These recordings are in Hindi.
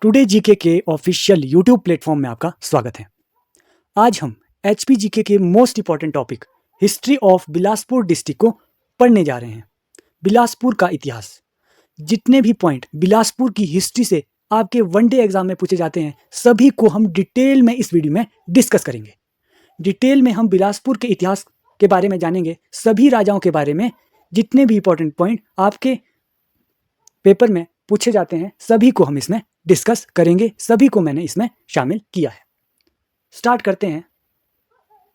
टुडे जीके के ऑफिशियल यूट्यूब प्लेटफॉर्म में आपका स्वागत है। आज हम एचपी जीके के most important topic history of Bilaspur district को पढ़ने जा रहे हैं। बिलासपुर का इतिहास, जितने भी पॉइंट बिलासपुर की हिस्ट्री से आपके वनडे एग्जाम में पूछे जाते हैं सभी को हम डिटेल में इस वीडियो में डिस्कस करेंगे। डिटेल में हम बिलासपुर के इतिहास के बारे में जानेंगे, सभी राजाओं के बारे में, जितने भी इंपॉर्टेंट पॉइंट आपके पेपर में पूछे जाते हैं सभी को हम इसमें डिस्कस करेंगे। सभी को मैंने इसमें शामिल किया है। स्टार्ट करते हैं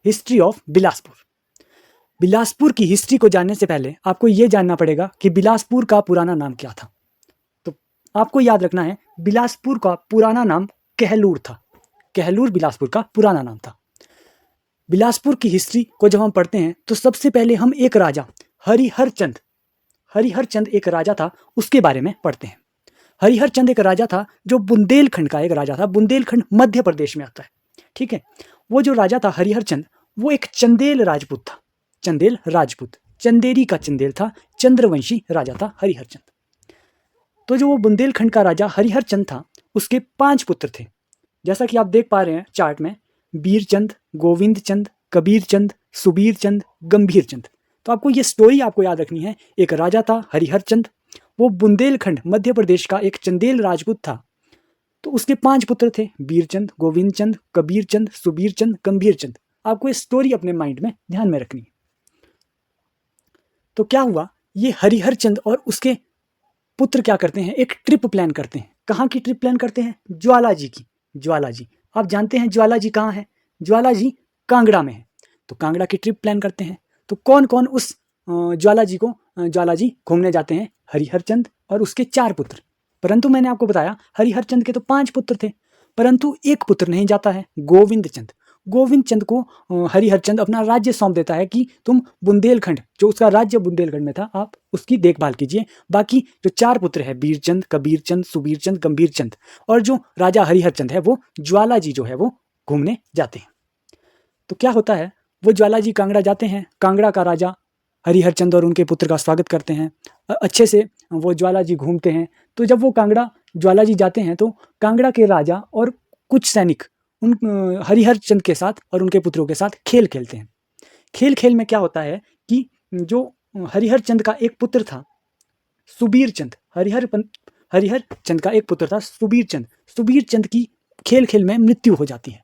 हिस्ट्री ऑफ बिलासपुर। बिलासपुर की हिस्ट्री को जानने से पहले आपको यह जानना पड़ेगा कि बिलासपुर का पुराना नाम क्या था। तो आपको याद रखना है, बिलासपुर का पुराना नाम कहलूर था। कहलूर बिलासपुर का पुराना नाम था। बिलासपुर की हिस्ट्री को जब हम पढ़ते हैं तो सबसे पहले हम एक राजा हरिहरचंद एक राजा था, उसके बारे में पढ़ते हैं। हरिहरचंद एक राजा था जो बुंदेलखंड का एक राजा था। बुंदेलखंड मध्य प्रदेश में आता है, ठीक है। वो जो राजा था हरिहरचंद, वो एक चंदेल राजपूत था। चंदेल राजपूत, चंदेरी का चंदेल था, चंद्रवंशी राजा था हरिहरचंद। तो जो वो बुंदेलखंड का राजा हरिहरचंद था, उसके 5 पुत्र थे। जैसा कि आप देख पा रहे हैं चार्ट में, बीरचंद, गोविंदचंद, कबीरचंद, सुबीरचंद, गंभीरचंद। तो आपको ये स्टोरी आपको याद रखनी है। एक राजा था हरिहरचंद, वो बुंदेलखंड मध्य प्रदेश का एक चंदेल राजपूत था। तो उसके 5 पुत्र थे, बीरचंद, गोविंदचंद, कबीरचंद, सुबीरचंद, गंभीरचंद। आपको ये स्टोरी अपने माइंड में ध्यान में रखनी है। तो क्या हुआ, ये हरिहरचंद और उसके पुत्र क्या करते हैं, एक ट्रिप प्लान करते हैं। कहाँ की ट्रिप प्लान करते हैं? ज्वालाजी की। ज्वालाजी, आप जानते हैं ज्वालाजी कहाँ है? ज्वालाजी कांगड़ा में है। तो कांगड़ा की ट्रिप प्लान करते हैं। तो कौन कौन उस ज्वालाजी घूमने जाते हैं? हरिहरचंद और उसके 4 पुत्र। परंतु मैंने आपको बताया हरिहरचंद के तो 5 पुत्र थे, परंतु एक पुत्र नहीं जाता है, गोविंदचंद। गोविंदचंद को हरिहरचंद अपना राज्य सौंप देता है कि तुम बुंदेलखंड, जो उसका राज्य बुंदेलखंड में था, आप उसकी देखभाल कीजिए। बाकी जो 4 पुत्र है, बीरचंद, कबीरचंद, सुबीरचंद, गंभीरचंद, और जो राजा हरिहरचंद है, वो ज्वालाजी जो है वो घूमने जाते हैं। तो क्या होता है, वो ज्वालाजी कांगड़ा जाते हैं। कांगड़ा का राजा हरिहरचंद और उनके पुत्र का स्वागत करते हैं। अच्छे से वो ज्वालाजी घूमते हैं। तो जब वो कांगड़ा ज्वालाजी जाते हैं तो कांगड़ा के राजा और कुछ सैनिक उन हरिहरचंद के साथ और उनके पुत्रों के साथ खेल खेलते हैं। खेल में क्या होता है कि जो हरिहरचंद का एक पुत्र था सुबीरचंद, हरिहरचंद का एक पुत्र था सुबीरचंद। सुबीरचंद की खेल में मृत्यु हो जाती है।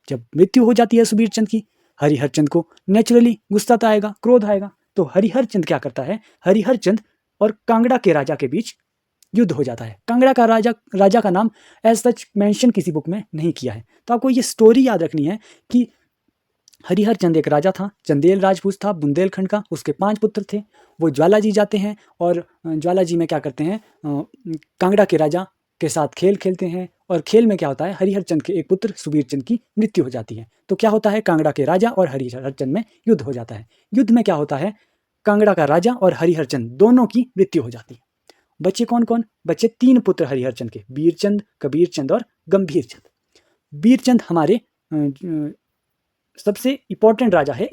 जब मृत्यु हो जाती है सुबीरचंद की, हरिहरचंद को नेचुरली गुस्सा तो आएगा, क्रोध आएगा। तो हरिहरचंद क्या करता है, हरिहरचंद और कांगड़ा के राजा के बीच युद्ध हो जाता है। कांगड़ा का राजा का नाम एज सच मेंशन किसी बुक में नहीं किया है। तो आपको ये स्टोरी याद रखनी है कि हरिहरचंद एक राजा था, चंदेल राजपूत था, बुंदेलखंड का। उसके 5 पुत्र थे। वो ज्वालाजी जाते हैं और ज्वालाजी में क्या करते हैं, कांगड़ा के राजा के साथ खेल खेलते हैं। और खेल में क्या होता है, हरिहरचंद के एक पुत्र सुबीरचंद की मृत्यु हो जाती है। तो क्या होता है, कांगड़ा के राजा और हरिहरचंद में युद्ध हो जाता है। युद्ध में क्या होता है, कांगड़ा का राजा और हरिहरचंद दोनों की मृत्यु हो जाती है। बच्चे कौन कौन? बच्चे 3 पुत्र हरिहरचंद के, बीरचंद, कबीरचंद और गंभीरचंद। बीरचंद हमारे सबसे इंपॉर्टेंट राजा है।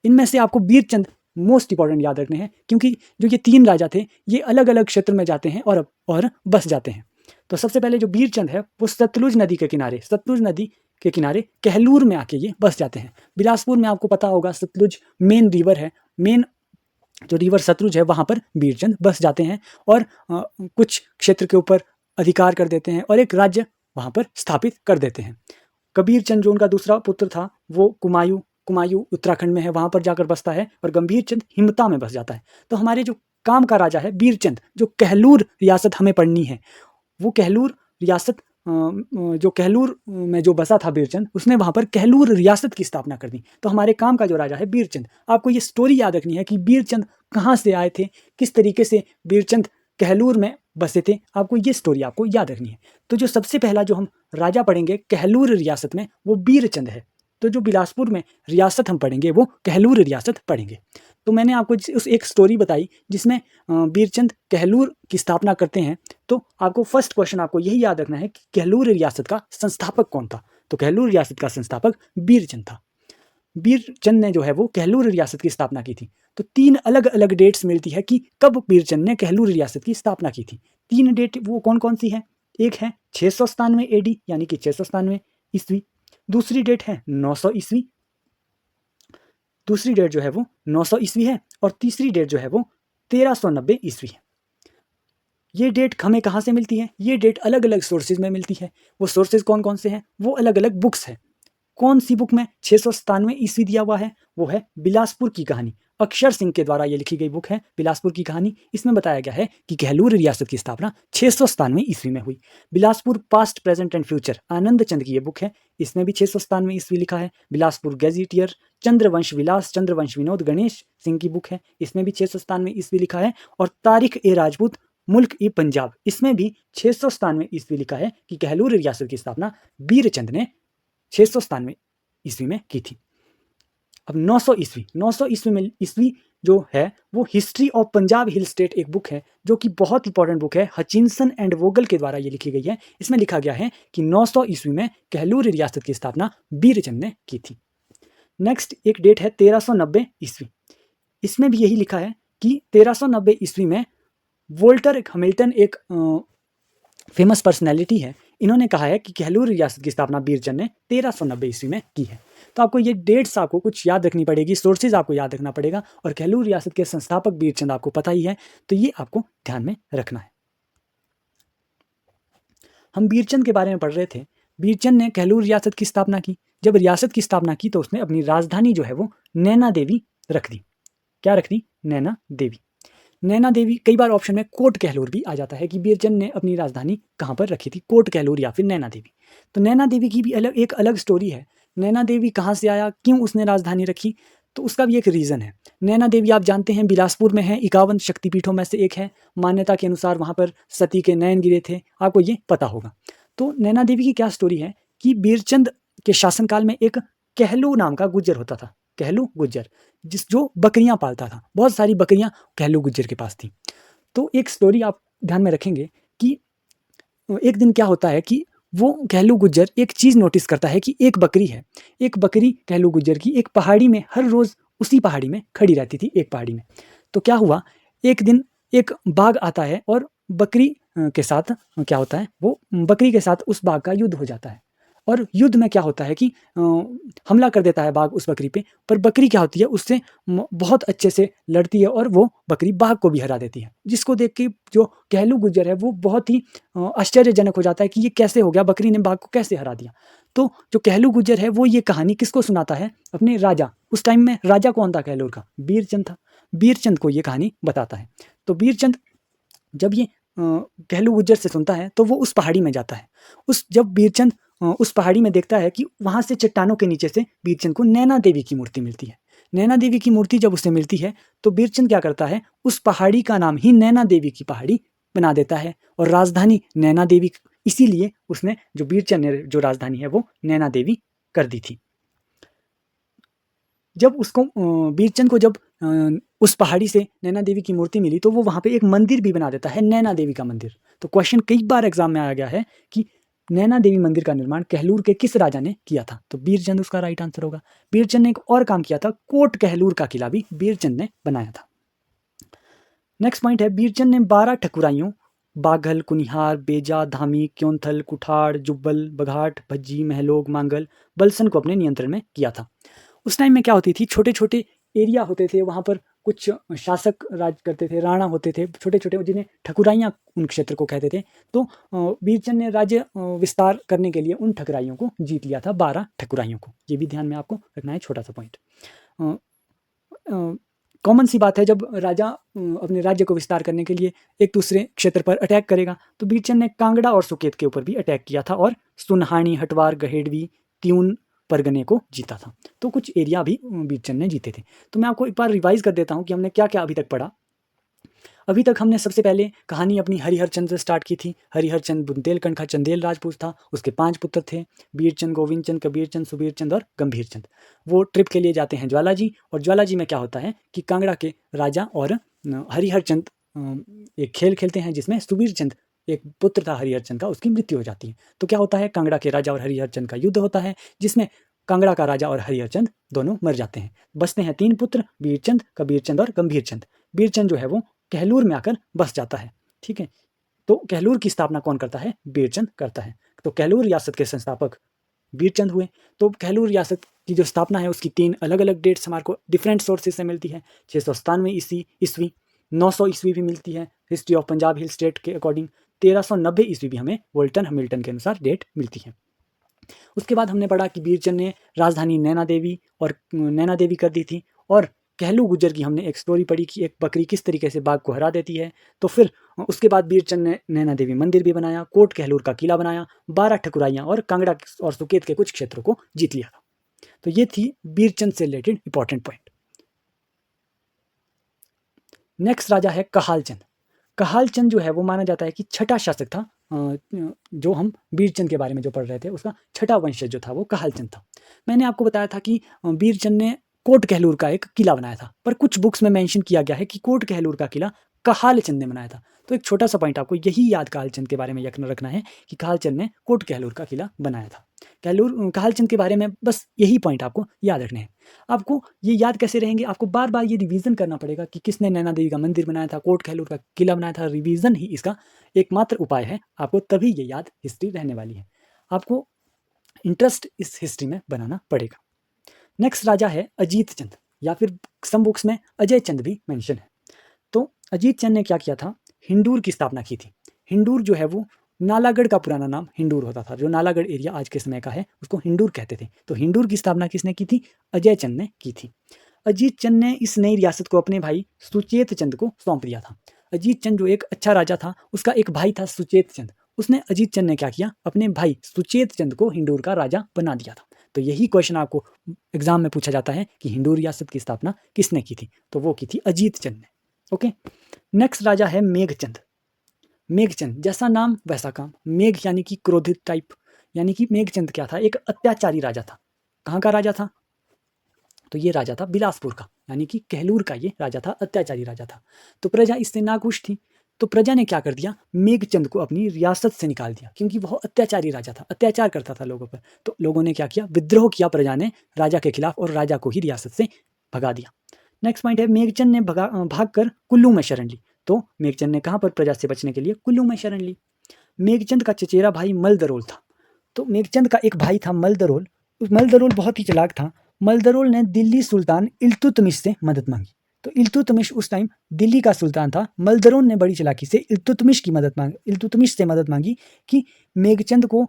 इनमें से आपको बीरचंद मोस्ट इंपॉर्टेंट याद रखने हैं, क्योंकि जो ये 3 राजा थे ये अलग अलग क्षेत्र में जाते हैं और बस जाते हैं। तो सबसे पहले जो बीरचंद है वो सतलुज नदी के किनारे कहलूर में आके ये बस जाते हैं। बिलासपुर में आपको पता होगा सतलुज मेन रिवर है, मेन जो रिवर सतलुज है, वहाँ पर बीरचंद बस जाते हैं और कुछ क्षेत्र के ऊपर अधिकार कर देते हैं और एक राज्य वहाँ पर स्थापित कर देते हैं। कबीरचंद जो उनका दूसरा पुत्र था, वो कुमायूं उत्तराखंड में है, वहाँ पर जाकर बसता है। और गंभीरचंद हिमता में बस जाता है। तो हमारे जो काम का राजा है बीरचंद, जो कहलूर रियासत हमें पढ़नी है, वो कहलूर रियासत, जो कहलूर में जो बसा था बीरचंद, उसने वहाँ पर कहलूर रियासत की स्थापना कर दी। तो हमारे काम का जो राजा है बीरचंद। आपको ये स्टोरी याद रखनी है कि बीरचंद कहाँ से आए थे, किस तरीके से बीरचंद कहलूर में बसे थे। आपको ये स्टोरी आपको याद रखनी है। तो जो सबसे पहला जो हम राजा पढ़ेंगे कहलूर रियासत में, वो बीरचंद है। तो जो बिलासपुर में रियासत हम पढ़ेंगे वो कहलूर रियासत पढ़ेंगे। तो मैंने आपको उस एक स्टोरी बताई जिसमें बीरचंद कहलूर की स्थापना करते हैं। तो आपको फर्स्ट क्वेश्चन आपको यही याद रखना है कि कहलूर रियासत का संस्थापक कौन था। तो कहलूर रियासत का संस्थापक बीरचंद था। बीरचंद ने जो है वो कहलूर रियासत की स्थापना की थी। तो 3 अलग अलग डेट्स मिलती है कि कब बीरचंद ने कहलूर रियासत की स्थापना की थी। 3 डेट वो कौन कौन सी है? एक है 697 AD यानी कि 697 ईस्वी। दूसरी डेट है 900 ईस्वी, दूसरी डेट जो है वो 900 ईस्वी है, और तीसरी डेट जो है वो 1390 ईस्वी है। ये डेट हमें कहाँ से मिलती है? ये डेट अलग अलग सोर्सेज में मिलती है। वो सोर्सेज कौन कौन से हैं? वो अलग अलग बुक्स हैं। कौन सी बुक में 697 ईस्वी दिया हुआ है? वो है बिलासपुर की कहानी। अक्षर सिंह के द्वारा ये लिखी गई बुक है बिलासपुर की कहानी। इसमें बताया गया है कि कहलूर रियासत की स्थापना 697 ईस्वी में हुई। Bilaspur past present and future Anand Chand की ये बुक है, इसमें भी 697 ईस्वी लिखा है। बिलासपुर गैजेटियर चंद्रवंश विलास चंद्रवंश विनोद गणेश सिंह की बुक है, इसमें भी 697 ईस्वी लिखा है। और तारिख ए राजपूत मुल्क ई पंजाब, इसमें भी 697 ईस्वी लिखा है कि कहलूर रियासत की स्थापना बीरचंद ने 697 ईस्वी में की थी। अब 900 ईस्वी, 900 ईस्वी में ईस्वी जो है वो history of Punjab hill state एक बुक है जो कि बहुत इंपॉर्टेंट बुक है। हचिनसन एंड वोगल के द्वारा ये लिखी गई है। इसमें लिखा गया है कि 900 ईस्वी में कहलूर रियासत की स्थापना बीरचंद ने की थी। नेक्स्ट एक डेट है 1390 ईस्वी। इसमें भी यही लिखा है कि 1390 ईस्वी में वोल्टर हैमिल्टन एक फेमस पर्सनैलिटी है, इन्होंने कहा है कि कहलूर रियासत की स्थापना बीरचंद ने 1390 ईस्वी में की है। तो आपको ये डेट्स आपको कुछ याद रखनी पड़ेगी, सोर्सेज आपको याद रखना पड़ेगा, और कहलूर रियासत के संस्थापक बीरचंद आपको पता ही है, तो ये आपको ध्यान में रखना है। हम बीरचंद के बारे में पढ़ रहे थे। बीरचंद ने कहलूर रियासत की स्थापना की। जब रियासत की स्थापना की तो उसने अपनी राजधानी जो है वो नैना देवी रख दी। क्या रख दी? नैना देवी। नैना देवी, कई बार ऑप्शन में कोट कहलूर भी आ जाता है कि बीरचंद ने अपनी राजधानी कहाँ पर रखी थी, कोट कहलूर या फिर नैना देवी। तो नैना देवी की भी एक अलग स्टोरी है। नैना देवी कहाँ से आया, क्यों उसने राजधानी रखी, तो उसका भी एक रीज़न है। नैना देवी आप जानते हैं बिलासपुर में है, 51 शक्तिपीठों में से एक है। मान्यता के अनुसार वहाँ पर सती के नयन गिरे थे, आपको ये पता होगा। तो नैना देवी की क्या स्टोरी है कि बीरचंद के शासनकाल में एक कहलू नाम का गुज्जर होता था, कहलू गुज्जर, जो बकरियां पालता था। बहुत सारी बकरियां कहलू गुज्जर के पास थी। तो एक स्टोरी आप ध्यान में रखेंगे कि एक दिन क्या होता है कि वो कहलू गुज्जर एक चीज़ नोटिस करता है कि एक बकरी है, एक बकरी कहलू गुज्जर की एक पहाड़ी में हर रोज़ उसी पहाड़ी में खड़ी रहती थी, एक पहाड़ी में। तो क्या हुआ, एक दिन एक बाघ आता है और बकरी के साथ क्या होता है, वो बकरी के साथ उस बाघ का युद्ध हो जाता है। और युद्ध में क्या होता है कि हमला कर देता है बाघ उस बकरी पे, पर बकरी क्या होती है उससे बहुत अच्छे से लड़ती है और वो बकरी बाघ को भी हरा देती है। जिसको देख के जो कहलू गुज्जर है वो बहुत ही आश्चर्यजनक हो जाता है कि ये कैसे हो गया, बकरी ने बाघ को कैसे हरा दिया। तो जो कहलू गुज्जर है वो ये कहानी किसको सुनाता है? अपने राजा, उस टाइम में राजा कौन था कहलूर का? बीरचंद था। बीरचंद को ये कहानी बताता है। तो बीरचंद जब ये कहलू गुज्जर से सुनता है तो वो उस पहाड़ी में जाता है। जब बीरचंद उस पहाड़ी में देखता है कि वहाँ से चट्टानों के नीचे से बीरचंद को नैना देवी की मूर्ति मिलती है। नैना देवी की मूर्ति जब उसे मिलती है तो बीरचंद क्या करता है, उस पहाड़ी का नाम ही नैना देवी की पहाड़ी बना देता है और राजधानी नैना देवी, इसीलिए उसने जो बीरचंद ने जो राजधानी है वो नैना देवी कर दी थी। जब उसको बीरचंद को जब उस पहाड़ी से नैना देवी की मूर्ति मिली तो वो वहाँ पे एक मंदिर भी बना देता है, नैना देवी का मंदिर। तो क्वेश्चन कई बार एग्जाम में आया गया है कि नैना देवी मंदिर का निर्माण कहलूर के किस राजा ने किया था? तो बीरचंद उसका राइट आंसर होगा। बीरचंद ने एक और काम किया था, कोट कहलूर का किला भी बीरचंद ने बनाया था। नेक्स्ट पॉइंट है, बीरचंद ने 12 ठकुराइयों बाघल, कुनिहार, बेजा, धामी, क्योंथल, कुठाड़, जुब्बल, बघाट, भज्जी, महलोग, मांगल, बलसन को अपने नियंत्रण में किया था। उस टाइम में क्या होती थी, छोटे छोटे एरिया होते थे, वहाँ पर कुछ शासक राज करते थे, राणा होते थे छोटे छोटे, जिन्हें ठकुराइयाँ उन क्षेत्र को कहते थे। तो बीरचंद ने राज्य विस्तार करने के लिए उन ठकुराइयों को जीत लिया था, 12 ठकुराइयों को। ये भी ध्यान में आपको रखना है, छोटा सा पॉइंट। कॉमन सी बात है, जब राजा अपने राज्य को विस्तार करने के लिए एक दूसरे क्षेत्र पर अटैक करेगा तो बीरचंद ने कांगड़ा और सुकेत के ऊपर भी अटैक किया था और सुनहानी, हटवार, गहेड़वी, त्यून परगने को जीता था। तो कुछ एरिया भी बीरचंद ने जीते थे। तो मैं आपको एक बार रिवाइज कर देता हूँ कि हमने क्या क्या अभी तक पढ़ा। अभी तक हमने सबसे पहले कहानी अपनी हरिहरचंद से स्टार्ट की थी। हरिहरचंद बुंदेलखंड का चंदेल राजपूत था, उसके 5 पुत्र थे, बीरचंद, गोविंदचंद, कबीरचंद, सुबीरचंद और गंभीरचंद। वो ट्रिप के लिए जाते हैं ज्वालाजी, और ज्वालाजी में क्या होता है कि कांगड़ा के राजा और हरिहरचंद एक खेल खेलते हैं जिसमें सुबीरचंद, एक पुत्र था हरिहरचंद का, उसकी मृत्यु हो जाती है। तो क्या होता है, कांगड़ा के राजा और हरिहरचंद का युद्ध होता है जिसमें कांगड़ा का राजा और हरिहरचंद दोनों मर जाते हैं। बचते हैं 3 पुत्र, बीरचंद, कबीरचंद और गंभीरचंद। बीरचंद जो है वो कहलूर में आकर बस जाता है। ठीक है, तो कहलूर की स्थापना कौन करता है? बीरचंद करता है। तो कहलूर रियासत के संस्थापक बीरचंद हुए। तो कहलूर रियासत की जो स्थापना है उसकी 3 अलग-अलग डेट्स हमारे को डिफरेंट सोर्सेज से मिलती है। 697 ईस्वी, 900 ईस्वी भी मिलती है history of Punjab hill state के अकॉर्डिंग, 1390 ईस्वी भी हमें वोल्टन हैमिल्टन के अनुसार डेट मिलती है। उसके बाद हमने पढ़ा कि बीरचंद ने राजधानी नैना देवी कर दी थी, और कहलू गुज्जर की हमने एक स्टोरी पढ़ी कि एक बकरी किस तरीके से बाघ को हरा देती है। तो फिर उसके बाद बीरचंद ने नैना देवी मंदिर भी बनाया, कोट कहलूर का किला बनाया, 12 ठकुराइयाँ और कांगड़ा और सुकेत के कुछ क्षेत्रों को जीत लिया था। तो ये थी बीरचंद से रिलेटेड इंपॉर्टेंट पॉइंट। नेक्स्ट राजा है कहालचंद। कहालचंद जो है वो माना जाता है कि छठा शासक था। जो हम बीरचंद के बारे में जो पढ़ रहे थे उसका छठा वंशज जो था वो कहालचंद था। मैंने आपको बताया था कि बीरचंद ने कोट कहलूर का एक किला बनाया था, पर कुछ बुक्स में मेंशन किया गया है कि कोट कहलूर का किला कहालचंद ने बनाया था। तो एक छोटा सा पॉइंट आपको यही याद कहालचंद के बारे में रखना है कि कहालचंद ने कोट कहलूर का किला बनाया था। कहालचंद के बारे में बस यही पॉइंट आपको याद रखने हैं। आपको ये याद कैसे रहेंगे? आपको बार बार ये रिवीजन करना पड़ेगा कि किसने नैना देवी का मंदिर बनाया था, कोट कहलूर का किला बनाया था। रिवीजन ही इसका एकमात्र उपाय है, आपको तभी ये याद हिस्ट्री रहने वाली है। आपको इंटरेस्ट इस हिस्ट्री में बनाना पड़ेगा। नेक्स्ट राजा है अजीत चंद, या फिर सम बुक्स में अजय चंद भी मेंशन है। तो अजीत चंद ने क्या किया था? हिंदूर की स्थापना की थी। हिंदूर जो है वो नालागढ़ का पुराना नाम हिंदूर होता था। जो नालागढ़ एरिया आज के समय का है उसको हिंदूर कहते थे। तो हिंदूर की स्थापना किसने की थी? अजय चंद ने की थी। अजीत चंद ने इस नई रियासत को अपने भाई सुचेत चंद को सौंप दिया था। अजीत चंद जो एक अच्छा राजा था, उसका एक भाई था सुचेत चंद। उसने अजीत चंद ने क्या किया? अपने भाई सुचेत चंद को हिंदूर का राजा बना दिया था। तो यही क्वेश्चन आपको एग्जाम में पूछा जाता है कि हिंदू रियासत की स्थापना किसने की थी? तो वो की थी अजीत चंद ने। ओके, नेक्स्ट राजा है मेघचंद। मेघचंद, जैसा नाम वैसा काम। मेघ यानी कि क्रोधित टाइप, यानी कि मेघचंद क्या था? एक अत्याचारी राजा था। कहाँ का राजा था? तो ये राजा था बिलासपुर का, यानी कि कहलूर का ये राजा था, अत्याचारी राजा था। तो प्रजा इससे नाखुश थी। तो प्रजा ने क्या कर दिया? मेघचंद को अपनी रियासत से निकाल दिया, क्योंकि वह अत्याचारी राजा था, अत्याचार करता था लोगों पर। तो लोगों ने क्या किया? विद्रोह किया प्रजा ने राजा के खिलाफ, और राजा को ही रियासत से भगा दिया। नेक्स्ट पॉइंट है मेघचंद ने भागकर कुल्लू में शरण ली। तो मेघचंद ने कहाँ पर प्रजा से बचने के लिए कुल्लू में शरण ली। मेघचंद का चचेरा भाई मलदरोल था। तो मेघचंद का एक भाई था मलदरोल। उस मलदरोल बहुत ही चालाक था। मलदरोल ने दिल्ली सुल्तान इल्तुतमिश से मदद मांगी। तो इल्तुतमिश उस टाइम दिल्ली का सुल्तान था। मलदरोल ने बड़ी चालाकी से इल्तुतमिश से मदद मांगी कि मेघचंद को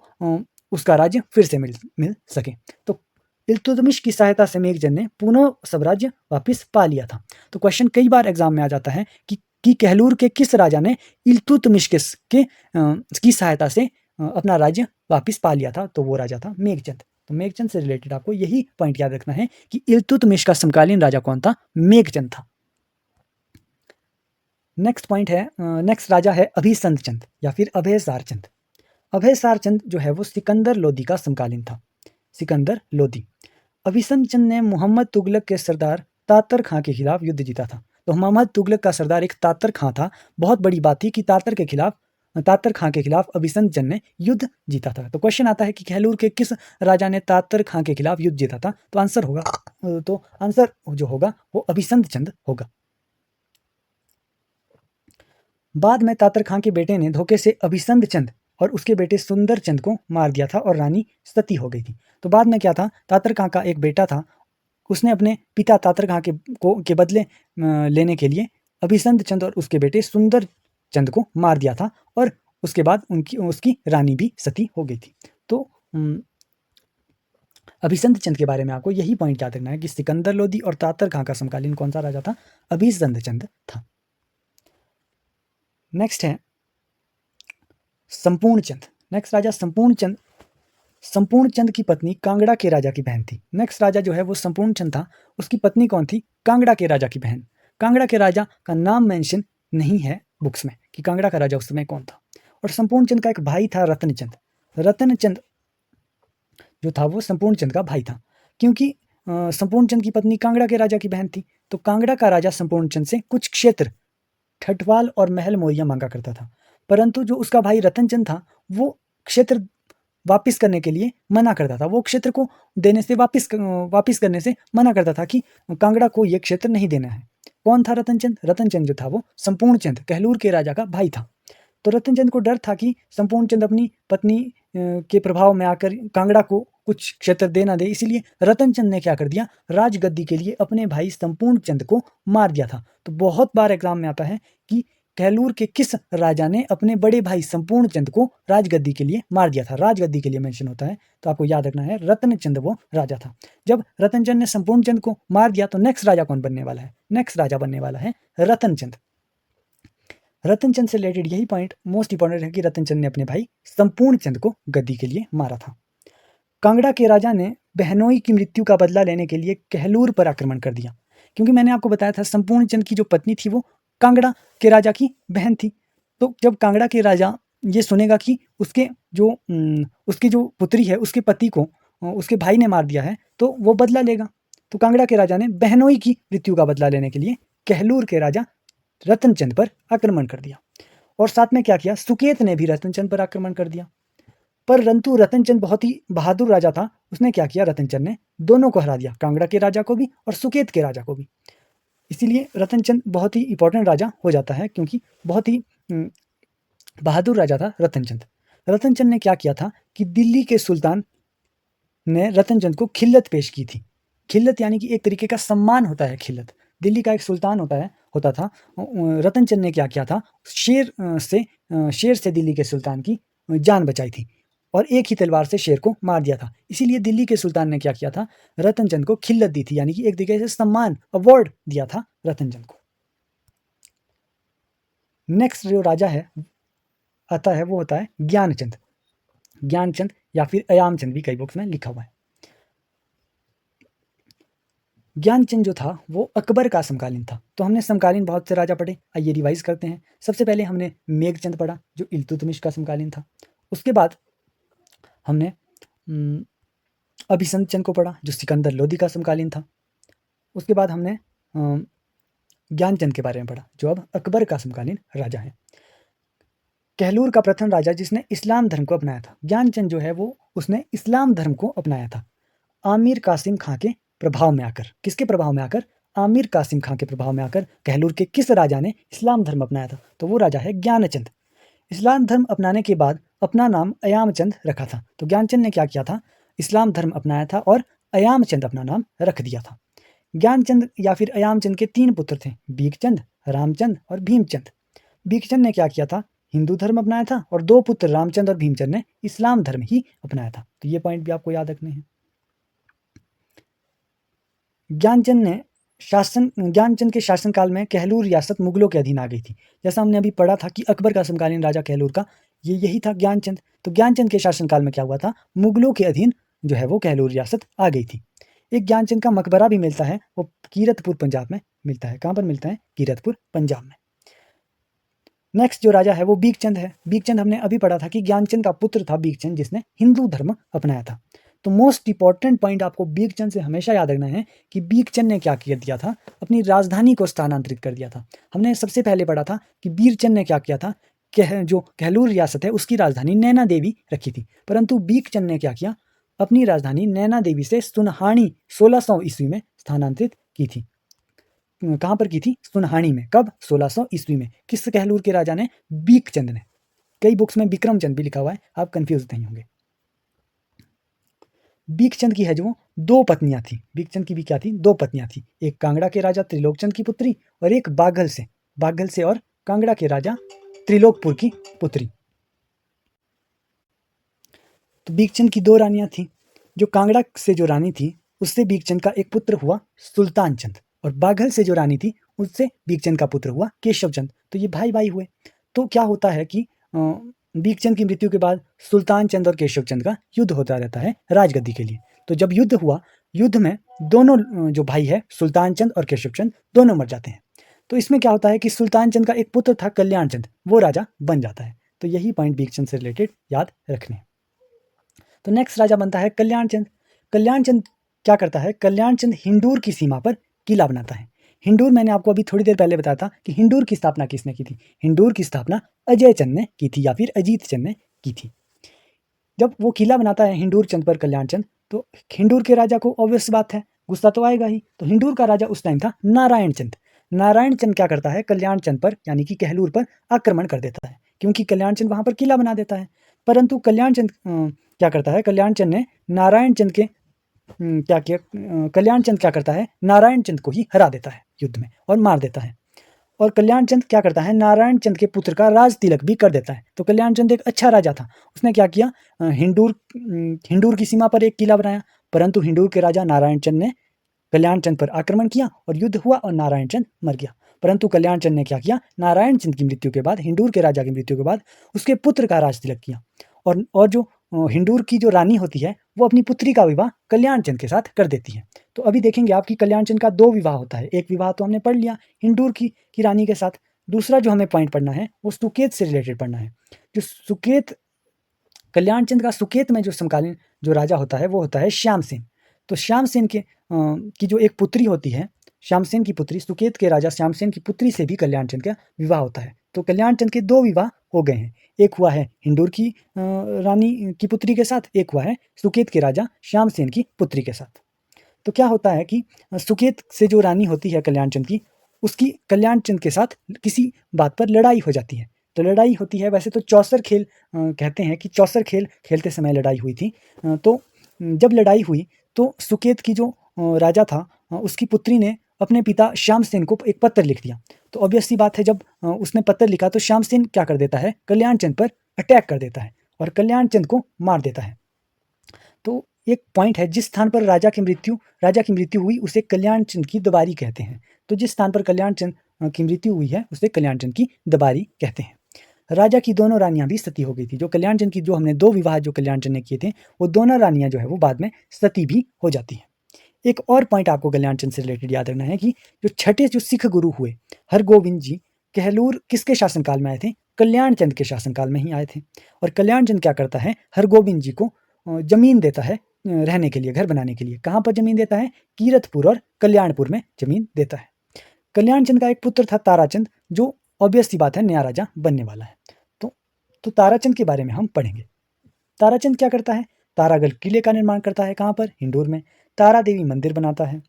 उसका राज्य फिर से मिल सके। तो इल्तुतमिश की सहायता से मेघचंद ने पुनः सब राज्य वापिस पा लिया था। तो क्वेश्चन कई बार एग्जाम में आ जाता है कि कहलूर के किस राजा ने इल्तुतमिश की सहायता से अपना राज्य वापिस पा लिया था? तो वो राजा था मेघचंद। तो मेघचंद से रिलेटेड आपको यही पॉइंट याद रखना है कि इल्तुतमिश का समकालीन राजा कौन था? मेघचंद था। नेक्स्ट राजा है अभिसंध चंद, या फिर अभयसार चंद। अभयसार चंद जो है वो सिकंदर लोदी का समकालीन था। सिकंदर लोदी। अभिसंध चंद ने मोहम्मद तुगलक के सरदार तातर खां के खिलाफ युद्ध जीता था। तो मोहम्मद तुगलक का सरदार एक तातर खां था। बहुत बड़ी बात थी कि तातर खां के खिलाफ अभिसंध चंद ने युद्ध जीता था। तो क्वेश्चन आता है कि कहलूर के किस राजा ने तातर खां के खिलाफ युद्ध जीता था? तो आंसर जो होगा वो अभिसंध चंद होगा। बाद में तातर खां के बेटे ने धोखे से अभिसंध चंद और उसके बेटे सुंदर चंद को मार दिया था, और रानी सती हो गई थी। तो बाद में क्या था? तातर खां का एक बेटा था, उसने अपने पिता तातर खां के बदले लेने के लिए अभिसंध चंद और उसके बेटे सुंदर चंद को मार दिया था, और उसके बाद उसकी रानी भी सती हो गई थी। तो अभिसंध चंद के बारे में आपको यही पॉइंट याद रखना है कि सिकंदर लोदी और तातर खां का समकालीन कौन सा राजा था? अभिसंध चंद था। नेक्स्ट है संपूर्ण चंद। नेक्स्ट राजा संपूर्ण चंद। संपूर्ण चंद की पत्नी कांगड़ा के राजा की बहन थी। नेक्स्ट राजा जो है वो संपूर्ण चंद था, उसकी पत्नी कौन थी? कांगड़ा के राजा की बहन। कांगड़ा के राजा का नाम मेंशन नहीं है बुक्स में कि कांगड़ा का राजा उस समय कौन था। और संपूर्ण चंद का एक भाई था रतनचंद। रतनचंद जो था वो संपूर्ण चंद का भाई था, क्योंकि संपूर्ण चंद की पत्नी कांगड़ा के राजा की बहन थी। तो कांगड़ा का राजा संपूर्ण चंद से कुछ क्षेत्र ठठवाल और महल मोरिया मांगा करता था, परंतु जो उसका भाई रतनचंद था वो क्षेत्र वापिस करने के लिए मना करता था। वो क्षेत्र को देने से वापिस करने से मना करता था कि कांगड़ा को ये क्षेत्र नहीं देना है। कौन था रतनचंद? रतनचंद जो था वो संपूर्ण चंद कहलूर के राजा का भाई था। तो रतनचंद को डर था कि संपूर्ण चंद अपनी पत्नी के प्रभाव में आकर कांगड़ा को कुछ क्षेत्र दे ना दे, इसीलिए रतनचंद ने क्या कर दिया, राजगद्दी के लिए अपने भाई संपूर्ण चंद को मार दिया था। तो बहुत बार एग्जाम में आता है कि कहलूर के किस राजा ने अपने बड़े भाई संपूर्ण चंद को राजगद्दी के लिए मार दिया था, राजगद्दी के लिए मेंशन होता है, तो आपको याद रखना है रतनचंद वो राजा था। जब रतनचंद ने संपूर्ण चंद को मार दिया तो नेक्स्ट राजा कौन बनने वाला है, नेक्स्ट राजा बनने वाला है रतनचंद। रतनचंद से रिलेटेड यही पॉइंट मोस्ट इंपॉर्टेंट है कि रतनचंद ने अपने भाई संपूर्ण चंद को गद्दी के लिए मारा था। कांगड़ा के राजा ने बहनोई की मृत्यु का बदला लेने के लिए कहलूर पर आक्रमण कर दिया, क्योंकि मैंने आपको बताया था संपूर्ण चंद की जो पत्नी थी वो कांगड़ा के राजा की बहन थी। तो जब कांगड़ा के राजा ये सुनेगा कि उसकी जो पुत्री है उसके पति को उसके भाई ने मार दिया है तो वो बदला लेगा। तो कांगड़ा के राजा ने बहनोई की मृत्यु का बदला लेने के लिए कहलूर के राजा रतनचंद पर आक्रमण कर दिया। और साथ में क्या किया, सुकेत ने भी रतनचंद पर आक्रमण कर दिया। परंतु रतनचंद बहुत ही बहादुर राजा था, उसने क्या किया, रतनचंद ने दोनों को हरा दिया, कांगड़ा के राजा को भी और सुकेत के राजा को भी। इसीलिए रतनचंद बहुत ही इंपॉर्टेंट राजा हो जाता है, क्योंकि बहुत ही बहादुर राजा था रतनचंद। रतनचंद ने क्या किया था कि दिल्ली के सुल्तान ने रतनचंद को खिल्लत पेश की थी। खिल्लत यानी कि एक तरीके का सम्मान होता है। खिल्लत दिल्ली का एक सुल्तान होता था। रतनचंद ने क्या किया था, शेर से दिल्ली के सुल्तान की जान बचाई थी और एक ही तलवार से शेर को मार दिया था। इसीलिए दिल्ली के सुल्तान ने क्या किया था, रतनचंद को खिल्लत दी थी, यानी कि एक तरीके से सम्मान, अवार्ड दिया था रतनचंद को। नेक्स्ट जो राजा है आता है वो होता है ज्ञानचंद। ज्ञानचंद या फिर अयामचंद भी कई बुक्स में लिखा हुआ है। ज्ञानचंद जो था वो अकबर का समकालीन था। तो हमने समकालीन बहुत से राजा पढ़े, आइए रिवाइज करते हैं। सबसे पहले हमने मेघचंद पढ़ा जो इल्तुतमिश का समकालीन था। उसके बाद हमने अभिसंत चंद को पढ़ा जो सिकंदर लोदी का समकालीन था। उसके बाद हमने ज्ञानचंद के बारे में पढ़ा जो अब अकबर का समकालीन राजा है। कहलूर का प्रथम राजा जिसने इस्लाम धर्म को अपनाया था। ज्ञानचंद जो है वो उसने इस्लाम धर्म को अपनाया था आमिर कासिम खां के प्रभाव में आकर। किसके प्रभाव में आकर? आमिर कासिम खां के प्रभाव में आकर कहलूर के किस राजा ने इस्लाम धर्म अपनाया था? तो वो राजा है ज्ञानचंद। इस्लाम धर्म अपनाने के बाद अपना नाम अयामचंद रखा था। तो ज्ञानचंद ने क्या किया था, इस्लाम धर्म अपनाया था और अयामचंद अपना नाम रख दिया था। ज्ञानचंद या फिर अयामचंद के 3 पुत्र थे, बीकचंद, रामचंद और भीमचंद। बीकचंद ने क्या किया था, हिंदू धर्म अपनाया था और 2 पुत्र रामचंद और भीमचंद ने इस्लाम धर्म ही अपनाया था। तो ये पॉइंट भी आपको याद रखने हैं। ज्ञानचंद के शासनकाल में कहलूर रियासत मुगलों के अधीन आ गई थी। जैसा हमने अभी पढ़ा था कि अकबर का समकालीन राजा कहलूर का यही था ज्ञानचंद। तो ज्ञानचंद के शासनकाल में क्या हुआ था, मुगलों के अधीन जो है वो कहलूर रियासत आ गई थी। एक ज्ञानचंद का मकबरा भी मिलता है, वो कीरतपुर पंजाब में मिलता है। कहाँ पर मिलता है? कीरतपुर पंजाब में। नेक्स्ट जो राजा है वो बीकचंद है। बीकचंद हमने अभी पढ़ा था कि ज्ञानचंद का पुत्र था बीकचंद जिसने हिंदू धर्म अपनाया था। तो मोस्ट इंपॉर्टेंट पॉइंट आपको बीकचंद से हमेशा याद रखना है कि बीकचंद ने क्या कर दिया था, अपनी राजधानी को स्थानांतरित कर दिया था। हमने सबसे पहले पढ़ा था कि बीरचंद ने क्या किया था, जो कहलूर रियासत है उसकी राजधानी नैना देवी रखी थी, परंतु बीकचंद ने क्या किया, अपनी राजधानी नैना देवी से सुनहानी 1600 ईस्वी में स्थानांतरित की थी। कहाँ पर की थी? सुनहानी में। कब? 1600 ईस्वी में। किस कहलूर के राजा ने? बीकचंद ने। कई बुक्स में विक्रमचंद भी लिखा हुआ है, आप कंफ्यूज नहीं होंगे। बीकचंद की है जो 2 पत्नियां थी। बीकचंद की भी क्या थी? 2 पत्नियां थी। एक कांगड़ा के राजा त्रिलोकचंद की पुत्री और एक बाघल से और कांगड़ा के राजा त्रिलोकपुर की पुत्री। तो बीकचंद की 2 रानियां थी। जो कांगड़ा से जो रानी थी उससे बीकचंद का एक पुत्र हुआ सुल्तान चंद, और बाघल से जो रानी थी उससे बीकचंद का पुत्र हुआ केशव चंद। तो ये भाई भाई हुए। तो क्या होता है कि बीकचंद की मृत्यु के बाद सुल्तान चंद और केशव चंद का युद्ध होता रहता है राजगद्दी के लिए। तो जब युद्ध हुआ, युद्ध में दोनों जो भाई है सुल्तान चंद और केशव चंद दोनों मर जाते हैं। तो इसमें क्या होता है कि सुल्तान चंद का एक पुत्र था कल्याण चंद, वो राजा बन जाता है। तो यही पॉइंट बीकचंद से रिलेटेड याद रखने। तो नेक्स्ट राजा बनता है कल्याण चंद। कल्याण चंद क्या करता है? कल्याण चंद हिंदूर की सीमा पर किला बनाता है। हिंदूर मैंने आपको अभी थोड़ी देर पहले बताया था कि हिंदूर की स्थापना किसने की थी? हिंदूर की स्थापना अजय चंद ने की थी या फिर अजीत चंद ने की थी। जब वो किला बनाता है हिंदूर चंद पर कल्याण चंद, तो हिंदूर के राजा को ऑब्वियस बात है गुस्सा तो आएगा ही। तो हिंदूर का राजा उस टाइम था नारायण चंद। नारायण चंद क्या करता है? कल्याण चंद पर यानी कि कहलूर पर आक्रमण कर देता है। क्योंकि कल्याणचंद वहाँ पर किला बना देता है। परंतु कल्याणचंद क्या करता है, कल्याणचंद ने नारायण चंद के क्या किया, कल्याणचंद क्या करता है, नारायण चंद को ही हरा देता है युद्ध में और मार देता है। और कल्याणचंद क्या करता है, नारायण चंद के पुत्र का राज तिलक भी कर देता है। तो कल्याणचंद एक अच्छा राजा था। उसने क्या किया, हिंडूर की सीमा पर एक किला बनाया, परंतु हिंडूर के राजा नारायण चंद ने कल्याणचंद पर आक्रमण किया और युद्ध हुआ और नारायण चंद मर गया। परंतु कल्याणचंद ने क्या किया, नारायण चंद की मृत्यु के बाद, हिंडूर के राजा की मृत्यु के बाद उसके पुत्र का राज तिलक किया। और जो हिंडूर की जो रानी होती है वो अपनी पुत्री का विवाह कल्याणचंद के साथ कर देती है। तो अभी देखेंगे आपकी कल्याणचंद का 2 विवाह होता है। एक विवाह तो हमने पढ़ लिया हिंडूर की रानी के साथ। दूसरा जो हमें पॉइंट पढ़ना है वो सुकेत से रिलेटेड पढ़ना है। जो सुकेत, कल्याणचंद का सुकेत में जो समकालीन जो राजा होता है वो होता है श्यामसेन। तो श्यामसेन की जो एक पुत्री होती है, श्यामसेन की पुत्री, सुकेत के राजा श्यामसेन की पुत्री से भी कल्याणचंद का विवाह होता है। तो कल्याणचंद के 2 विवाह हो गए हैं। एक हुआ है हिंडूर की रानी की पुत्री के साथ, एक हुआ है सुकेत के राजा श्यामसेन की पुत्री के साथ। तो क्या होता है कि सुकेत से जो रानी होती है कल्याणचंद की, उसकी कल्याणचंद के साथ किसी बात पर लड़ाई हो जाती है। तो लड़ाई होती है, वैसे तो चौसर खेल कहते हैं कि चौसर खेल खेलते समय लड़ाई हुई थी। तो जब लड़ाई हुई तो सुकेत की जो राजा था, उसकी पुत्री ने अपने पिता श्यामसेन को एक पत्र लिख दिया। तो ऑब्वियस सी बात है, जब उसने पत्र लिखा तो श्यामसेन क्या कर देता है, कल्याणचंद पर अटैक कर देता है और कल्याणचंद को मार देता है। तो एक पॉइंट है, जिस स्थान पर राजा की मृत्यु हुई उसे कल्याणचंद की दबारी कहते हैं। तो जिस स्थान पर कल्याणचंद की मृत्यु हुई है उसे कल्याणचंद की दबारी कहते हैं। राजा की दोनों रानियां भी सती हो गई थी। जो कल्याणचंद की, जो हमने 2 विवाह जो कल्याणचंद ने किए थे, वो दोनों रानियां जो है वो बाद में सती भी हो जाती हैं। एक और पॉइंट आपको कल्याणचंद से रिलेटेड याद रखना है कि जो छठे जो सिख गुरु हुए हरगोविंद जी, कहलूर किसके शासनकाल में आए थे, कल्याणचंद के शासनकाल में ही आए थे। और कल्याणचंद क्या करता है, हरगोविंद जी को जमीन देता है रहने के लिए, घर बनाने के लिए। कहाँ पर जमीन देता है, कीरतपुर और कल्याणपुर में जमीन देता है। कल्याणचंद का एक पुत्र था ताराचंद, जो ऑब्वियस सी बात है नया राजा बनने वाला है। तो ताराचंद के बारे में हम पढ़ेंगे। ताराचंद क्या करता है, तारागढ़ किले का निर्माण करता है। कहाँ पर, हिंडूर में। तारा देवी मंदिर बनाता है।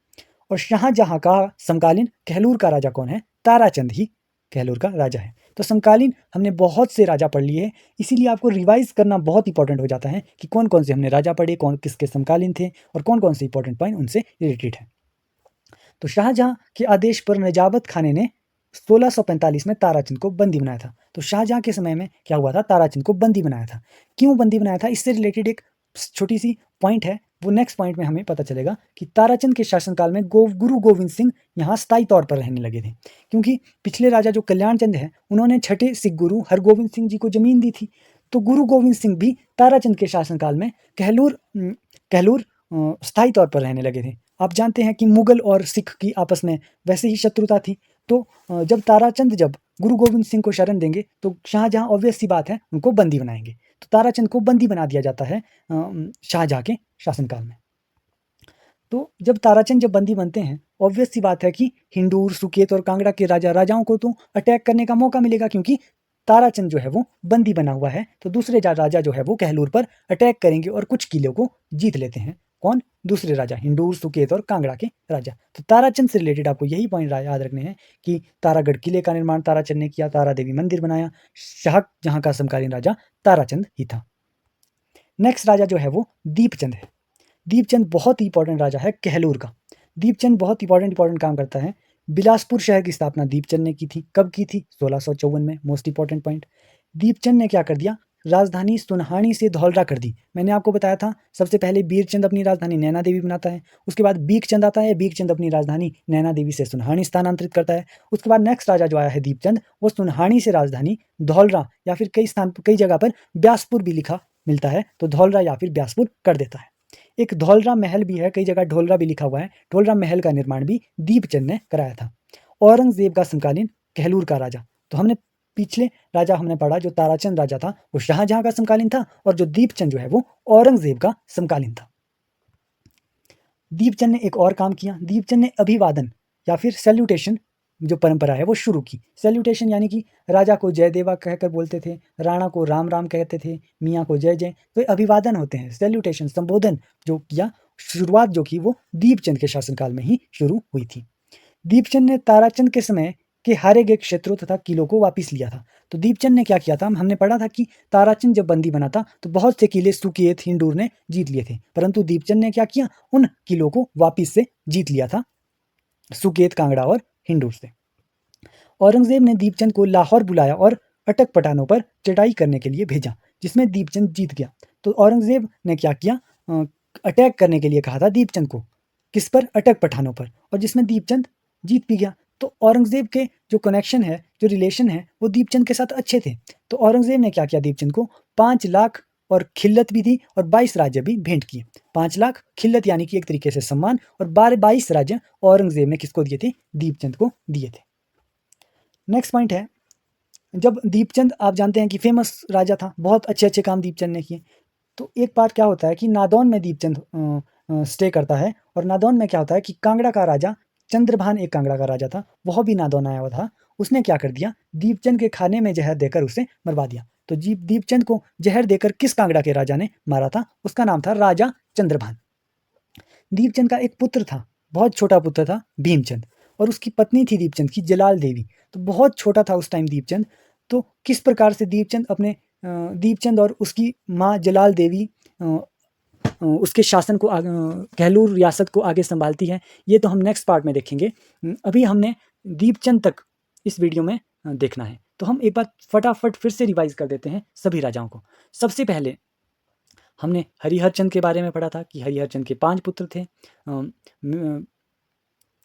और शाहजहां का समकालीन कहलूर का राजा कौन है, ताराचंद ही कहलूर का राजा है। तो समकालीन हमने बहुत से राजा पढ़ लिए, इसीलिए आपको रिवाइज करना बहुत इंपॉर्टेंट हो जाता है कि कौन कौन से हमने राजा पढ़े, कौन किसके समकालीन थे और कौन कौन से इंपॉर्टेंट पॉइंट उनसे रिलेटेड है। तो शाहजहां के आदेश पर नजाबत खाने ने 1645 में ताराचंद को बंदी बनाया था। तो शाहजहां के समय में क्या हुआ था, ताराचंद को बंदी बनाया था। क्यों बंदी बनाया था, इससे रिलेटेड एक छोटी सी पॉइंट है, वो नेक्स्ट पॉइंट में हमें पता चलेगा कि ताराचंद के शासनकाल में गुरु गोविंद सिंह यहाँ स्थायी तौर पर रहने लगे थे। क्योंकि पिछले राजा जो कल्याणचंद है, उन्होंने छठे सिख गुरु हरगोविंद सिंह जी को जमीन दी थी। तो गुरु गोविंद सिंह भी ताराचंद के शासनकाल में कहलूर स्थायी तौर पर रहने लगे थे। आप जानते हैं कि मुगल और सिख की आपस में वैसे ही शत्रुता थी। तो जब ताराचंद जब गुरु गोविंद सिंह को शरण देंगे तो शाहजहां ऑब्वियस सी बात है उनको बंदी बनाएंगे। तो ताराचंद को बंदी बना दिया जाता है शाहजहां के शासनकाल में। तो जब ताराचंद जब बंदी बनते हैं, ऑब्वियस सी बात है कि हिंडूर, सुकेत और कांगड़ा के राजाओं को तो अटैक करने का मौका मिलेगा, क्योंकि ताराचंद जो है वो बंदी बना हुआ है। तो दूसरे राजा जो है वो कहलूर पर अटैक करेंगे और कुछ किलों को जीत लेते हैं। कौन, दूसरे राजा, हिंडूर, सुकेत और कांगड़ा के राजा। तो ताराचंद से रिलेटेड आपको यही पॉइंट याद रखने हैं कि तारागढ़ किले का निर्माण ताराचंद ने किया, तारा देवी मंदिर बनाया। शाहजहां का समकालीन राजा ताराचंद ही था। नेक्स्ट राजा जो है वो दीपचंद है। दीपचंद बहुत ही इंपॉर्टेंट राजा है कहलूर का। दीपचंद बहुत इंपॉर्टेंट काम करता है। बिलासपुर शहर की स्थापना दीपचंद ने की थी। कब की थी, 1654 में। मोस्ट इंपॉर्टेंट पॉइंट, दीपचंद ने क्या कर दिया, राजधानी सुनहानी से धौलरा कर दी। मैंने आपको बताया था सबसे पहले बीरचंद अपनी राजधानी नैना देवी बनाता है, उसके बाद बीकचंद आता है, बीकचंद अपनी राजधानी नैना देवी से सुनहानी स्थानांतरित करता है। उसके बाद नेक्स्ट राजा जो आया है दीपचंद, वो सुनहानी से राजधानी धौलरा या फिर कई जगह पर ब्यासपुर भी लिखा मिलता है, तो धौलरा या फिर ब्यासपुर कर देता है। एक धौलरा महल भी है, कई जगह ढोलरा भी लिखा हुआ है। ढोलरा महल का निर्माण भी दीपचंद ने कराया था। औरंगजेब का समकालीन कहलूर का राजा, तो हमने पिछले राजा हमने पढ़ा जो ताराचंद राजा था वो शाहजहां का समकालीन था, और जो दीपचंद जो है वो औरंगजेब का समकालीन था। दीपचंद ने एक और काम किया, दीपचंद ने अभिवादन या फिर सैल्यूटेशन जो परंपरा है वो शुरू की। सैल्यूटेशन यानी कि राजा को जय देवा कहकर बोलते थे, राणा को राम राम कहते थे, मियाँ को जय जय। तो अभिवादन होते हैं, सैल्यूटेशन संबोधन जो किया, शुरुआत जो की वो दीपचंद के शासनकाल में ही शुरू हुई थी। दीपचंद ने ताराचंद के समय के हारे गए क्षेत्रों तथा किलों को वापस लिया था। तो दीपचंद ने क्या किया था, हमने पढ़ा था कि ताराचंद जब बंदी बना था तो बहुत से किले सुकेत हिंडूर ने जीत लिए थे, परंतु दीपचंद ने क्या किया, उन किलों को वापस से जीत लिया था सुकेत, कांगड़ा और हिंडूर से। औरंगजेब ने दीपचंद को लाहौर बुलाया और अटक पठानों पर चढ़ाई करने के लिए भेजा, जिसमें दीपचंद जीत गया। तो औरंगजेब ने क्या किया, अटैक करने के लिए कहा था दीपचंद को, किस पर, अटक पठानों पर, और जिसमें दीपचंद जीत भी गया। तो औरंगजेब के जो कनेक्शन है, जो रिलेशन है, वो दीपचंद के साथ अच्छे थे। तो औरंगजेब ने क्या किया, दीपचंद को 5 लाख और खिल्लत भी दी और 22 राज्य भी भेंट किए। 5 लाख खिल्लत यानी कि एक तरीके से सम्मान, और 22 राज्य औरंगजेब ने किसको दिए थे, दीपचंद को दिए थे। नेक्स्ट पॉइंट है, जब दीपचंद, आप जानते हैं कि फेमस राजा था, बहुत अच्छे अच्छे काम दीपचंद ने किए। तो एक बार क्या होता है कि नादौन में दीपचंद स्टे करता है, और नादौन में क्या होता है कि कांगड़ा का राजा चंद्रभान, एक कांगड़ा का राजा था, वह भी नादौन आया हुआ था। उसने क्या कर दिया, दीपचंद के खाने में जहर देकर उसे मरवा दिया। तो दीपचंद को जहर देकर किस कांगड़ा के राजा ने मारा था, उसका नाम था राजा चंद्रभान। दीपचंद का एक पुत्र था, बहुत छोटा पुत्र था, भीमचंद, और उसकी पत्नी थी दीपचंद की जलाल देवी। तो बहुत छोटा था उस टाइम दीपचंद। तो किस प्रकार से दीपचंद और उसकी माँ जलाल देवी उसके शासन को कहलूर रियासत को आगे संभालती है, ये तो हम नेक्स्ट पार्ट में देखेंगे। अभी हमने दीपचंद तक इस वीडियो में देखना है। तो हम एक बार फटाफट फिर से रिवाइज कर देते हैं सभी राजाओं को। सबसे पहले हमने हरिहरचंद के बारे में पढ़ा था कि हरिहरचंद के 5 पुत्र थे,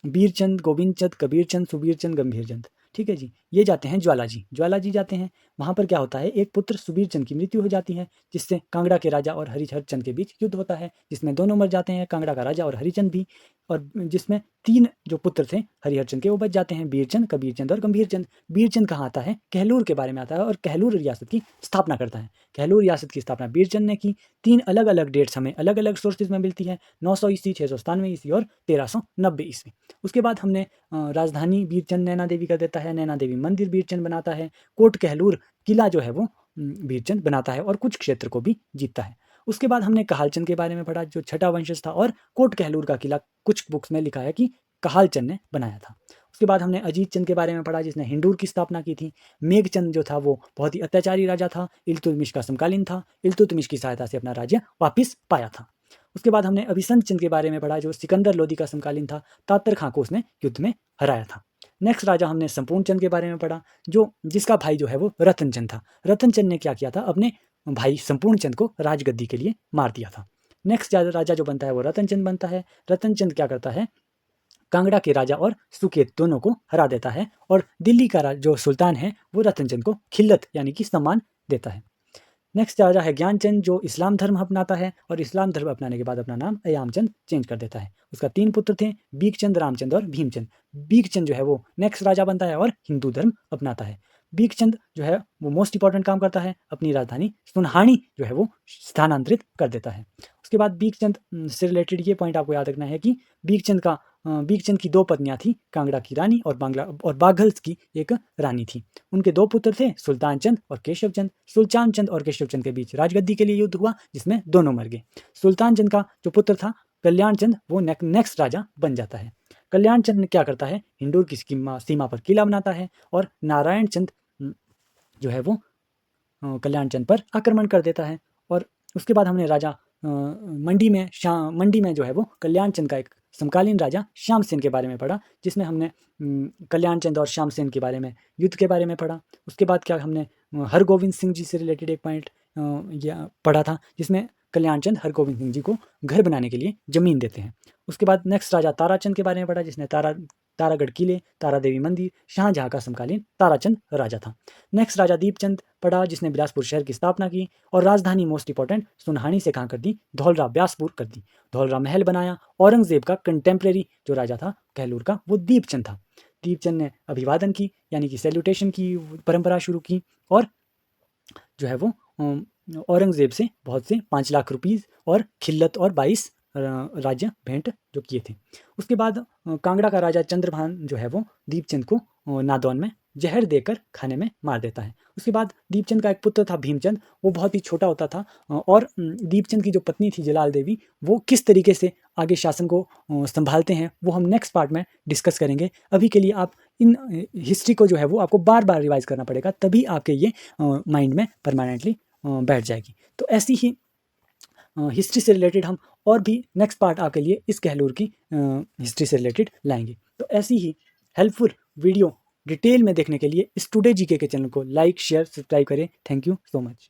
बीरचंद, गोविंदचंद, कबीरचंद, सुबीरचंद, गंभीरचंद। ठीक है जी। ये जाते हैं ज्वालाजी जाते हैं। वहाँ पर क्या होता है, एक पुत्र सुबीरचंद की मृत्यु हो जाती है, जिससे कांगड़ा के राजा और हरिहरचंद के बीच युद्ध होता है, जिसमें दोनों मर जाते हैं, कांगड़ा का राजा और हरिचंद भी, और जिसमें 3 जो पुत्र थे हरिहरचंद के वो बच जाते हैं, बीरचंद, कबीरचंद और गंभीरचंद। बीरचंद कहाँ आता है, कहलूर के बारे में आता है, और कहलूर रियासत की स्थापना करता है। कहलूर रियासत की स्थापना बीरचंद ने की। 3 अलग अलग डेट्स हमें अलग अलग सोर्सेज में मिलती है, 900 ईस्वी, 697 ईस्वी और 1390 ईस्वी। उसके बाद हमने राजधानी बीरचंद नैना देवी कर देता है, नैना देवी मंदिर बीरचंद बनाता है, कोट कहलूर किला जो है वो बीरचंद बनाता है, और कुछ क्षेत्र को भी जीतता है। उसके बाद हमने कहालचंद के बारे में पढ़ा, जो छठा वंशज था, और कोट कहलूर का किला कुछ बुक्स में लिखा है कि कहालचंद ने बनाया था। उसके बाद हमने अजीत चंद के बारे में पढ़ा, जिसने हिंडूर की स्थापना की थी। मेघचंद जो था वो बहुत ही अत्याचारी राजा था, इल्तुतमिश का समकालीन था, इल्तुतमिश की सहायता से अपना राज्य वापिस पाया था। उसके बाद हमने अभिसंत चंद के बारे में पढ़ा, जो सिकंदर लोदी का समकालीन था, तातर खां को उसने युद्ध में हराया था। नेक्स्ट राजा हमने संपूर्ण चंद के बारे में पढ़ा, जिसका भाई जो है वो रतन चंद था। रतन चंद ने क्या किया था, अपने भाई संपूर्ण चंद को राजगद्दी के लिए मार दिया था। नेक्स्ट राजा जो बनता है वो रतन चंद बनता है। रतन चंद क्या करता है, कांगड़ा के राजा और सुकेत दोनों को हरा देता है, और दिल्ली का जो सुल्तान है वो रतन चंद को खिल्लत यानी कि सम्मान देता है। नेक्स्ट राजा है ज्ञानचंद, जो इस्लाम धर्म अपनाता है, और इस्लाम धर्म अपनाने के बाद अपना नाम अयामचंद चेंज कर देता है। उसका 3 पुत्र थे, बीकचंद, रामचंद और भीमचंद। बीकचंद जो है वो नेक्स्ट राजा बनता है और हिंदू धर्म अपनाता है। बीकचंद जो है वो मोस्ट इंपॉर्टेंट काम करता है, अपनी राजधानी सुनहानी जो है वो स्थानांतरित कर देता है। उसके बाद बीकचंद से रिलेटेड ये पॉइंट आपको याद रखना है कि बीकचंद की 2 पत्नियां थी, कांगड़ा की रानी और बाघल की एक रानी थी। उनके 2 पुत्र थे, सुल्तान चंद और केशव चंद। सुल्तान चंद और केशव चंद के बीच राजगद्दी के लिए युद्ध हुआ, जिसमें दोनों मर गए। सुल्तान चंद का जो पुत्र था कल्याण चंद, वो नेक्स्ट राजा बन जाता है। कल्याण चंद क्या करता है, हिंडूर की सीमा पर किला बनाता है, और नारायण चंद जो है वो कल्याण चंद पर आक्रमण कर देता है। और उसके बाद हमने राजा मंडी में जो है वो कल्याण चंद का एक समकालीन राजा श्यामसेन के बारे में पढ़ा, जिसमें हमने कल्याण चंद और श्यामसेन के बारे में, युद्ध के बारे में पढ़ा। उसके बाद क्या हमने हरगोविंद सिंह जी से रिलेटेड एक पॉइंट पढ़ा था, जिसमें कल्याण चंद हरगोविंद सिंह जी को घर बनाने के लिए जमीन देते हैं। उसके बाद नेक्स्ट राजा ताराचंद के बारे में पढ़ा, जिसने तारागढ़ किले, तारा देवी मंदिर, शाहजहाँ का समकालीन ताराचंद राजा था। नेक्स्ट राजा दीपचंद पढ़ा, जिसने बिलासपुर शहर की स्थापना की, और राजधानी मोस्ट इंपॉर्टेंट सुनहानी से कहाँ कर दी, धौलरा ब्यासपुर कर दी। धौलरा महल बनाया। औरंगजेब का कंटेम्प्रेरी जो राजा था कहलूर का, वो दीपचंद था। दीपचंद ने अभिवादन की यानी कि सैल्यूटेशन की परंपरा शुरू की, और जो है वो औरंगजेब से बहुत से 5 लाख रुपीज़ और खिल्लत और 22 राज्य भेंट जो किए थे। उसके बाद कांगड़ा का राजा चंद्रभान जो है वो दीपचंद को नादौन में जहर देकर खाने में मार देता है। उसके बाद दीपचंद का एक पुत्र था भीमचंद, वो बहुत ही छोटा होता था, और दीपचंद की जो पत्नी थी जलाल देवी, वो किस तरीके से आगे शासन को संभालते हैं वो हम नेक्स्ट पार्ट में डिस्कस करेंगे। अभी के लिए आप इन हिस्ट्री को जो है वो आपको बार बार रिवाइज करना पड़ेगा, तभी आपके ये माइंड में परमानेंटली बैठ जाएगी। तो ऐसी ही हिस्ट्री से रिलेटेड हम और भी नेक्स्ट पार्ट आपके लिए इस कहलूर की हिस्ट्री से रिलेटेड लाएंगे। तो ऐसी ही हेल्पफुल वीडियो डिटेल में देखने के लिए इस टुडे जीके के चैनल को लाइक शेयर सब्सक्राइब करें। Thank you so much.